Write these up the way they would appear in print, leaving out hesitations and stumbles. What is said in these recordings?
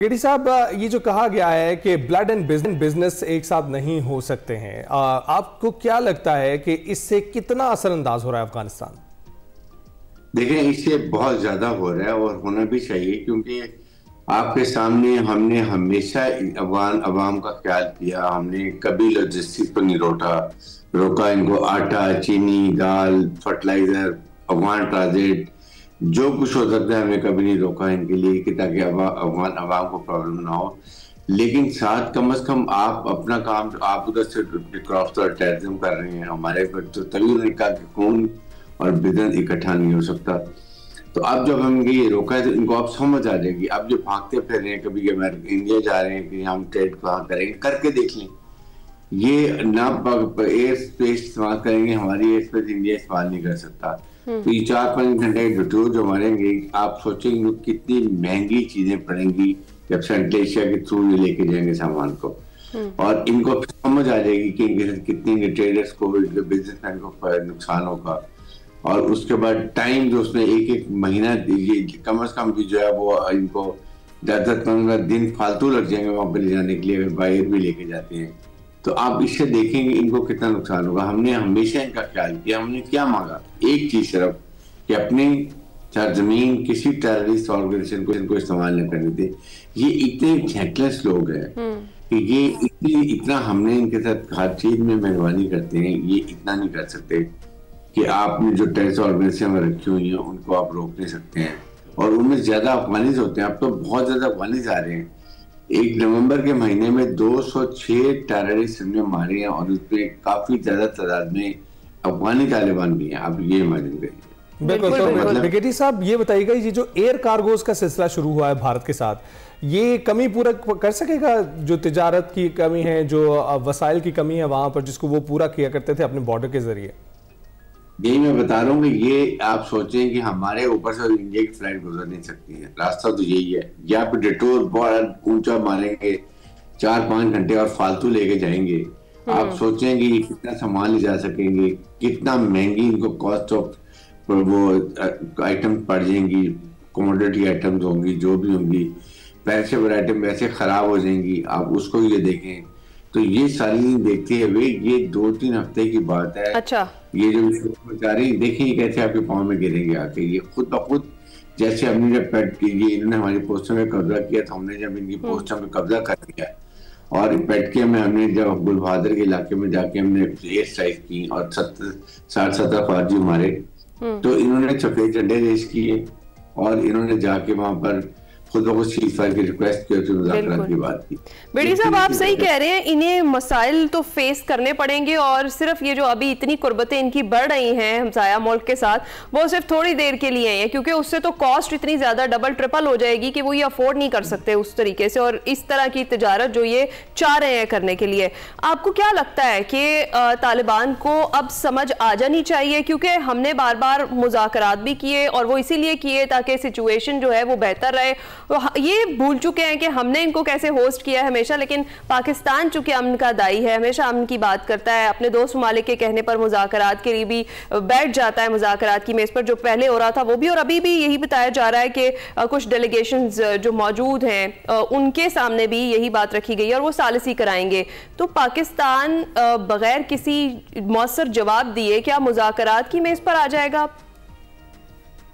KD साहब, ये जो कहा गया है कि ब्लड एंड बिजनेस एक साथ नहीं हो सकते हैं, आपको क्या लगता है कि इससे कितना असरअंदाज हो रहा है अफगानिस्तान? देखें, इससे बहुत ज्यादा हो रहा है और होना भी चाहिए, क्योंकि आपके सामने हमने हमेशा अफगान अवाम का ख्याल किया। हमने कभी लॉजिस्टिक्स पर नहीं रोका इनको। आटा, चीनी, दाल, फर्टिलाइजर, अफगान ट्रांजिट, जो कुछ हो सकता है हमने कभी नहीं रोका इनके लिए कि ताकि अफगान अवाम को प्रॉब्लम ना हो। लेकिन साथ कम से कम आप अपना काम, आप उधर से क्रॉस टेररिज्म कर रहे हैं हमारे पर, तो तभी उन्होंने कहा कि खून और बिजनेस इकट्ठा नहीं हो सकता। तो अब जब हम ये रोका है तो इनको अब समझ आ जाएगी। अब जो भागते फिर रहे हैं, कभी इंडिया जा रहे हैं कि हम ट्रेड कहाँ करेंगे, करके देख लें। ये ना एयर स्पेस इस्तेमाल करेंगे, हमारी एयर स्पेस इंडिया इस्तेमाल नहीं कर सकता। तो ये 4-5 घंटे डिटूर जो मारेंगे, आप सोचेंगे कितनी महंगी चीजें पड़ेंगी जब सेंट्रल एशिया के थ्रू ये लेके जाएंगे सामान को। और इनको समझ आ जाएगी कि इनके साथ कितने ट्रेडर्स को, बिजनेसमैन को नुकसान होगा। और उसके बाद टाइम जो उसमें एक महीना, ये कम से कम भी जो है वो इनको 10-15 दिन फालतू लग जाएंगे वहां पर ले जाने के लिए, अगर बाहर भी लेके जाते हैं। तो आप इससे देखेंगे इनको कितना नुकसान होगा। हमने हमेशा इनका ख्याल किया। हमने क्या मांगा? एक चीज सिर्फ, कि अपनी सरजमीन किसी टेररिस्ट ऑर्गेनाइजेशन को इनको इस्तेमाल न करने दे। ये इतने झेकलेस लोग हैं कि ये इतना हमने इनके साथ हर चीज में मेहरबानी करते हैं, ये इतना नहीं कर सकते कि आपने जो टेररिस्ट ऑर्गेनाइजेशन रखी हुई है उनको आप रोक नहीं सकते हैं। और उनमें ज्यादा अफगानीज होते हैं। अब तो बहुत ज्यादा अफगानीज आ रहे हैं। 1 नवंबर के महीने में 206 टेररिस्ट हमने मारे हैं, और उसमें काफी ज्यादा तादाद में अफगानी तालिबान भी हैं। आप ये इमेजिन करिए। बिल्कुल। तो ब्रिगेडियर साहब, ये बताइएगा, ये जो एयर कार्गोज का सिलसिला शुरू हुआ है भारत के साथ, ये कमी पूरा कर सकेगा? जो तिजारत की कमी है, जो वसाइल की कमी है वहां पर, जिसको वो पूरा किया करते थे अपने बॉर्डर के जरिए। यही मैं बता रहा हूँ कि ये आप सोचें कि हमारे ऊपर से इंडिया की फ्लाइट गुजर नहीं सकती है। रास्ता तो यही है, या आप डिटूर बहुत ऊंचा मारेंगे, 4-5 घंटे और फालतू लेके जाएंगे। आप सोचेंगे कितना सामान ले जा सकेंगे, कितना महंगी इनको कॉस्ट ऑफ वो आइटम पड़ जाएंगी, कमोडिटी आइटम्स होंगी, जो भी होंगी, पेरिशेबल आइटम वैसे खराब हो जाएंगी। आप उसको ये देखें। तो ये सारी देखते हुए ये 2-3 हफ्ते की बात है। अच्छा। ये जो बेचारे देखिए कैसे आपके पाँव में गिरेंगे आके। ये खुद ब खुद, जैसे हमने जब पेट की, ये इन्होंने हमारी पोस्टों में कब्जा किया था, हमने जब इनकी पोस्टों में कब्जा कर लिया, और पेटकिया में हमने जब गुलबहादुर के इलाके में जाके हमने एयर स्ट्राइक की और 60-70 फौजी मारे, तो इन्होंने सफेद झंडे रेस किए और इन्होंने जाके वहां पर बेड़ी साहब, आप सही कह रहे हैं। इन्हें मसाइल तो फेस करने पड़ेंगे, और सिर्फ ये जो अभी इतनी कुर्बतें इनकी बढ़ रही हैं हमसाया मुल्क के साथ, वो सिर्फ थोड़ी देर के लिए हैं, क्योंकि उससे तो कॉस्ट इतनी ज्यादा डबल ट्रिपल हो जाएगी कि वो ये अफोर्ड नहीं कर सकते उस तरीके से, और इस तरह की तिजारत जो ये चाह रहे हैं करने के लिए। आपको क्या लगता है कि तालिबान को अब समझ आ जानी चाहिए? क्योंकि हमने बार बार मुज़ाकरात भी किए, और वो इसीलिए किए ताकि सिचुएशन जो है वो बेहतर रहे। ये भूल चुके हैं कि हमने इनको कैसे होस्ट किया है हमेशा, लेकिन पाकिस्तान चूंकि अमन का दाई है, हमेशा अमन की बात करता है, अपने दोस्त ममालिक के कहने पर मुज़ाकरात के लिए भी बैठ जाता है, मुज़ाकरात की मेज पर, जो पहले हो रहा था वो भी, और अभी भी यही बताया जा रहा है कि कुछ डेलीगेशंस जो मौजूद हैं उनके सामने भी यही बात रखी गई है और वो सालिसी कराएंगे। तो पाकिस्तान बगैर किसी मौसर जवाब दिए क्या मुज़ाकरात की मेज पर आ जाएगा?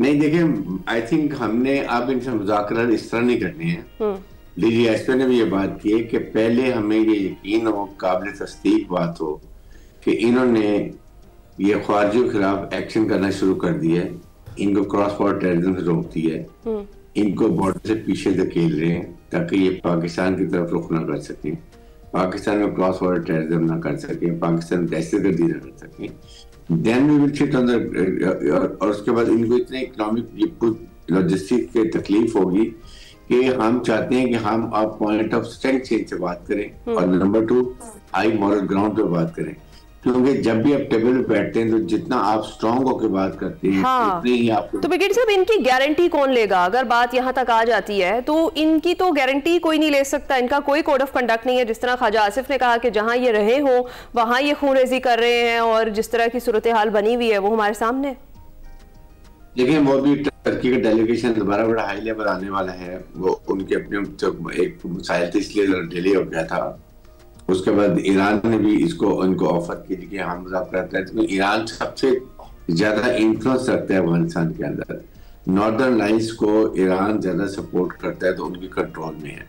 नहीं, देखिए, आई थिंक हमने अब इनसे मुज़ाकरात इस तरह नहीं करने हैं। डीजीएसपी ने भी ये बात की है कि पहले हमें ये यकीन हो, काबिल तस्दीक बात हो कि इन्होंने ये ख्वारिजियों के खिलाफ एक्शन करना शुरू कर दिया है, इनको क्रॉस बॉर्डर टेररिज्म से रोक दिया है, इनको बॉर्डर से पीछे धकेल रहे हैं ताकि ये पाकिस्तान की तरफ रुख ना कर सकें, पाकिस्तान में क्रॉस बॉर्डर टेररिज्म ना कर सकें, पाकिस्तान में दहशतगर्दी ना कर सकें। Then we will sit on the, और उसके बाद इनको इतने इकोनॉमिक लॉजिस्टिक की तकलीफ होगी कि हम चाहते हैं कि हम आप पॉइंट ऑफ स्ट्रेंथ से बात करें, और नंबर 2 हाई मॉरल ग्राउंड पे बात करें। क्योंकि जब भी आप टेबल पे बैठते हैं तो जितना आप स्ट्रांग होकर बात करते हैं, उतने ही आपको। तो ब्रिगेडियर साहब, इनकी गारंटी कौन लेगा? अगर बात यहाँ तक आ जाती है तो इनकी तो गारंटी कोई नहीं ले सकता। इनका कोई कोड ऑफ कंडक्ट नहीं है। जिस तरह ख्वाजा आसिफ ने कहा कि जहाँ ये रहे हो वहां ये खून रेजी कर रहे हैं, और जिस तरह की सूरत हाल बनी हुई है वो हमारे सामने। देखिए वो भी टर्की का डेलीगेशन दोबारा बड़ा हाई लेवल आने वाला है। वो उनके अपने जो एक मिसाइल थी इसलिए डिले हो गया था। उसके बाद ईरान ने भी इसको उनको ऑफर की कि हम करते हैं। ईरान सबसे ज्यादा इन्फ्लुएंस रखता है अफगानिस्तान के अंदर। नॉर्दर्न लाइन्स को ईरान ज्यादा सपोर्ट करता है तो उनकी कंट्रोल में है,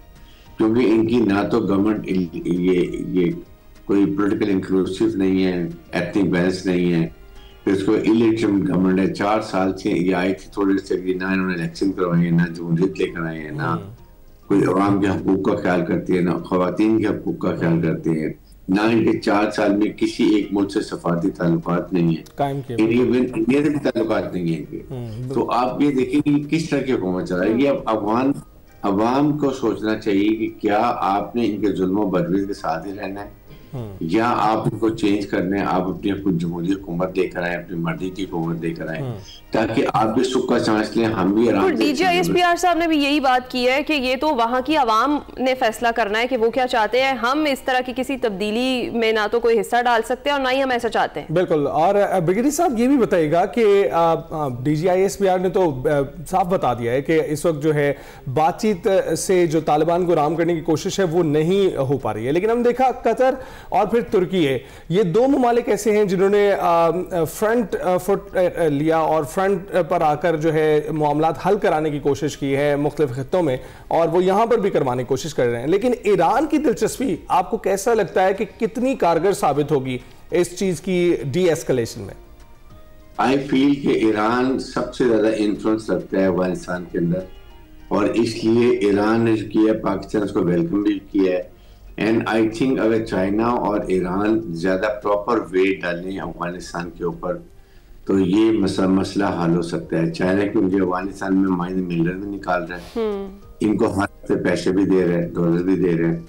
क्योंकि इनकी ना तो गवर्नमेंट ये कोई पॉलिटिकल इंक्लूसिव नहीं है, एथनिक बैलेंस नहीं है, फिर उसको इलेक्शन गवर्नमेंट है। 4 साल से ये आई थी थोड़े से ना इन्होंने इलेक्शन करवाए हैं, ना जमहूरियत लेकर आए हैं, ना कोई अवाम के हकूक का ख्याल करती है, ना खवातीन के हकूक का ख्याल करती है, ना इनके 4 साल में किसी एक मुल्क से सफारती ताल्लुकात नहीं है, इंडिया से भी ताल्लुकात नहीं है इनके। तो आप ये देखेंगे किस तरह की हुकूमत चलाएगी। अब अवाम को सोचना चाहिए कि क्या आपने इनके जुल्म और बदतमीजी के साथ ही रहना है या आप इनको चेंज करने, आप अपनी कुछ जमहूरी हुकूमत लेकर आए, अपनी मर्जी की हुकूमत लेकर आए, ताकि आप भी सुख का सांस लें, हम भी आराम से। डीजीआईएसपीआर साहब ने भी यही बात की है कि ये तो वहाँ की आवाम ने फैसला करना है कि वो क्या चाहते हैं। हम इस तरह की किसी तब्दीली में ना तो कोई हिस्सा डाल सकते हैं और ना ही हम ऐसा चाहते हैं। बिल्कुल। और ब्रिगेडियर साहब ये भी बताइएगा कि डीजीआईएसपीआर ने तो साफ बता दिया है कि इस वक्त जो है बातचीत से जो तालिबान को राम करने की कोशिश है वो नहीं हो पा रही है, लेकिन हम देखा कतर और फिर तुर्की है, ये 2 ममालिक ऐसे हैं जिन्होंने फ्रंट फुट लिया और फ्रंट पर आकर जो है मामलात हल कराने की कोशिश की है मुख्तलिफ खित्तों में, और वो यहां पर भी करवाने की कोशिश कर रहे हैं। लेकिन ईरान की दिलचस्पी आपको कैसा लगता है कि कितनी कारगर साबित होगी इस चीज की डी एस्केलेशन में? आई फील कि ईरान सबसे ज्यादा इन्फ्लुएंस रखता है अफगानिस्तान के अंदर, और इसलिए ईरान ने किया, पाकिस्तान उसको वेलकम भी किया है। एंड आई थिंक अगर चाइना और ईरान ज्यादा प्रॉपर वेट डालें अफगानिस्तान के ऊपर तो ये मसला हल हो सकता है। चाइना की मुझे अफगानिस्तान में माइन मिलर भी निकाल रहा है, इनको हर हफ्ते पैसे भी दे रहे हैं, डॉलर भी दे रहे हैं,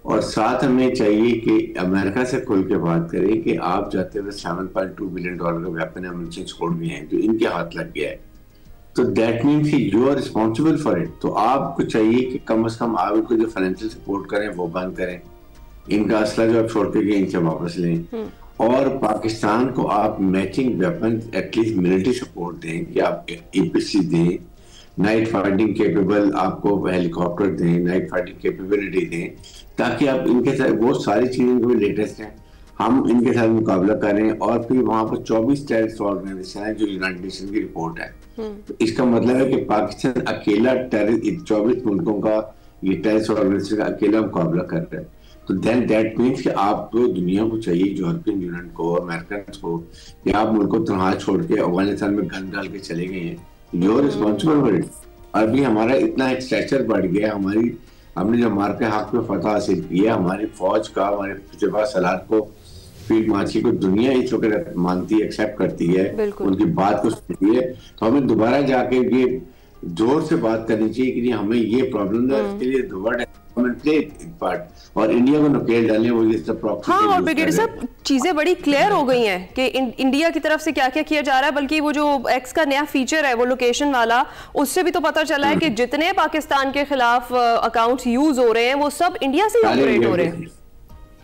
और साथ हमें चाहिए कि अमेरिका से खुल के बात करें कि आप जाते हुए $7.2 बिलियन का वेपन एमुनिशन छोड़ गए हैं जो इनके हाथ लग गया है, तो that means you are responsible for it. तो आपको चाहिए कि कम से कम आप इनको जो फाइनेंशियल सपोर्ट करें वो बंद करें, इनका असला जो आप छोड़ के गए इनसे वापस लें, और पाकिस्तान को आप matching weapon at least military support दें कि आप ईपीसी दें, नाइट फाइटिंग केपेबल आपको हेलीकॉप्टर दें, नाइट फाइटिंग केपेबिलिटी दें, ताकि आप इनके साथ वो सारी चीजें जो लेटेस्ट हैं हम इनके साथ मुकाबला करें। और फिर वहां पर 24 टेररिस्ट ऑर्गेनाइजेशन है जो यूनाइटेड नेशन की रिपोर्ट है, तो इसका मतलब है कि पाकिस्तान अकेला 24 मुल्कों का ये टेररिस्ट ऑर्गेनाइजेशन का अकेला मुकाबला कर रहा है। तो देन दैट मीन्स कि आप तो दुनिया को चाहिए, यूरोपियन यूनियन को, अमेरिकन को, कि आप मुल्क को तनहा छोड़ के अफगानिस्तान में गन डाल के चले गए हैं, you are responsible for it. अभी हमारा इतना एक स्ट्रेचर बढ़ गया, हमने जो मार के हक में फतह हासिल की है, हमारी फौज का, हमारे जबा सलाद को, फील्ड मार्शल को दुनिया इस वक्त मानती है, एक्सेप्ट करती है, उनकी बात को सुनती है। तो हमें दोबारा जाके ये जोर से बात करनी चाहिए कि हमें ये प्रॉब्लम है, इसके लिए वर्ल्ड प्ले पार्ट और इंडिया को नकेल डालने वो ये सब प्रॉब्लम। हाँ, और ब्रिगेडियर साहब चीजें बड़ी क्लियर हो गई हैं कि इंडिया की तरफ से क्या क्या किया जा रहा है, बल्कि वो जो एक्स का नया फीचर है वो लोकेशन वाला, उससे भी तो पता चला है कि जितने पाकिस्तान के खिलाफ अकाउंट्स यूज हो रहे हैं वो सब इंडिया से ऑपरेट हो रहे हैं,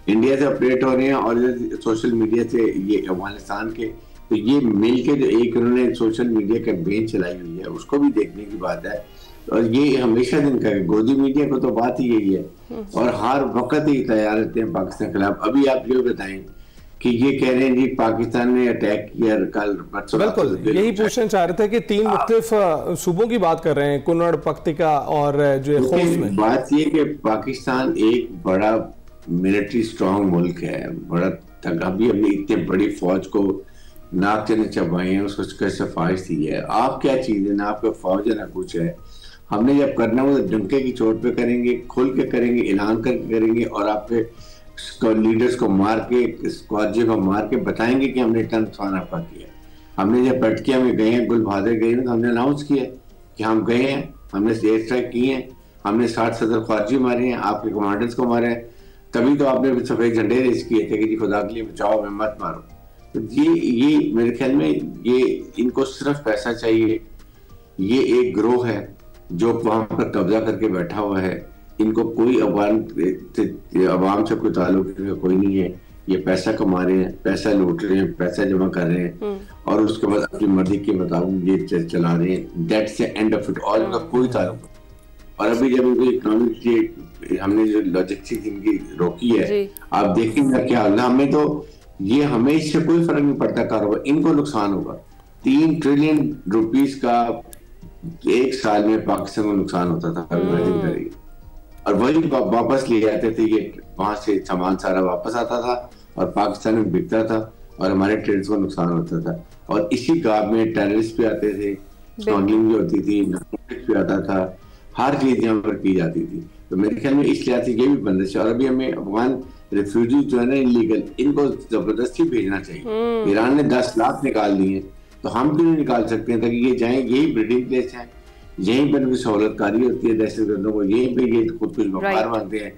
इंडिया से ऑपरेट हो रहे हैं। और सोशल मीडिया से ये अफगानिस्तान के तो ये मिल के जो एक उन्होंने सोशल मीडिया कैंपेन चलाई हुई है उसको भी देखने की बात है। और ये हमेशा दिन का गोदी मीडिया को तो बात ही यही है, और हर वक्त ही तैयार रहते हैं पाकिस्तान के खिलाफ। अभी आप ये बताएं कि ये कह रहे हैं जी पाकिस्तान ने अटैक किया कल परसों। बिल्कुल यही पूछना चाह रहे थे कि 3 मुख्तलिफ सूबों की बात कर रहे हैं, कुन्नड़, पख्तिका और जो खोस में। बात ये कि पाकिस्तान एक बड़ा मिलिट्री स्ट्रॉन्ग मुल्क है, बड़ा अभी इतने बड़ी फौज को नाक चने चबाए हैं, उसको कैसे फाइज दी है। आप क्या चीज है, ना आपका फौज है ना कुछ है। हमने जब करना हो तो डंके की चोट पे करेंगे, खुल के करेंगे, ऐलान करके करेंगे, और आपके लीडर्स को मार के, स्क्वाड्जी को मार के बताएंगे कि हमने इतना नुकसान आपका किया। हमने जब पटकिया में गए हैं, गुल बहादुर गए हैं, तो हमने अनाउंस किया कि हम गए हैं, हमने एयर स्ट्राइक किए हैं, हमने 60-70 ख्वाजी मारे हैं, आपके कमांडर्स को मारे हैं। तभी तो आपने सफेद झंडे रेस किए थे कि जी खुदा के लिए बचाओ, हमें मत मारो। तो ये मेरे ख्याल में ये इनको सिर्फ पैसा चाहिए। ये एक ग्रोह है जो वहां पर कब्जा करके बैठा हुआ है, इनको कोई अवाम से कोई ताल्लुक कोई नहीं है। ये पैसा कमा रहे हैं, पैसा लूट रहे हैं, पैसा जमा कर रहे हैं और उसके बाद अपनी मर्जी के मुताबिक ये चला रहे हैं। That's the end of it all. इनका कोई ताल्लुक नहीं। और अभी जब इनको इकोनॉमिक हमने जो लॉजिस्टिक्स इनकी रोकी है, आप देखेंगे क्या होगा। हमें तो ये हमें इससे कोई फर्क नहीं पड़ता कारोबार, इनको नुकसान होगा। 3 ट्रिलियन रुपीस का एक साल में पाकिस्तान को नुकसान होता था। और वही वापस ले जाते थे, ये वहां से सामान सारा वापस आता था और पाकिस्तान में बिकता था और हमारे ट्रेड्स को नुकसान होता था। और इसी गाँव में टेररिस्ट भी आते थे, स्मगलिंग भी होती थी, नार्कोटिक्स भी आता था, हर चीज यहाँ पर की जाती थी। तो मेरे ख्याल में इस लिहाज से ये भी बंदिश है। और अभी हमें अफगान रिफ्यूजी जो है ना इलीगल, इनको जबरदस्ती भेजना चाहिए। ईरान ने 10 लाख निकाल दिए, तो हम क्यों नहीं निकाल सकते हैं, ताकि ये जाएं। यही ब्रीडिंग प्लेस है, यहीं पर भी सहूलतकारी होती है दहशतगर्दों को, यहीं पे ये खुद कुछ व्यापार बनते हैं,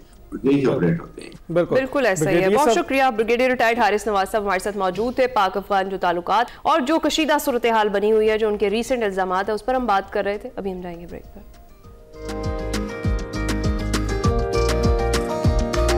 यही ऑपरेट होते हैं। बिल्कुल ऐसा ही है। बहुत शुक्रिया। ब्रिगेडियर रिटायर्ड हारिस नवाज साहब हमारे साथ मौजूद थे। पाक अफगान जो ताल्लुकात और जो कशीदा सूरत हाल बनी हुई है, जो उनके रीसेंट इल्जामात है, उस पर हम बात कर रहे थे। अभी हम जाएंगे ब्रेक पर।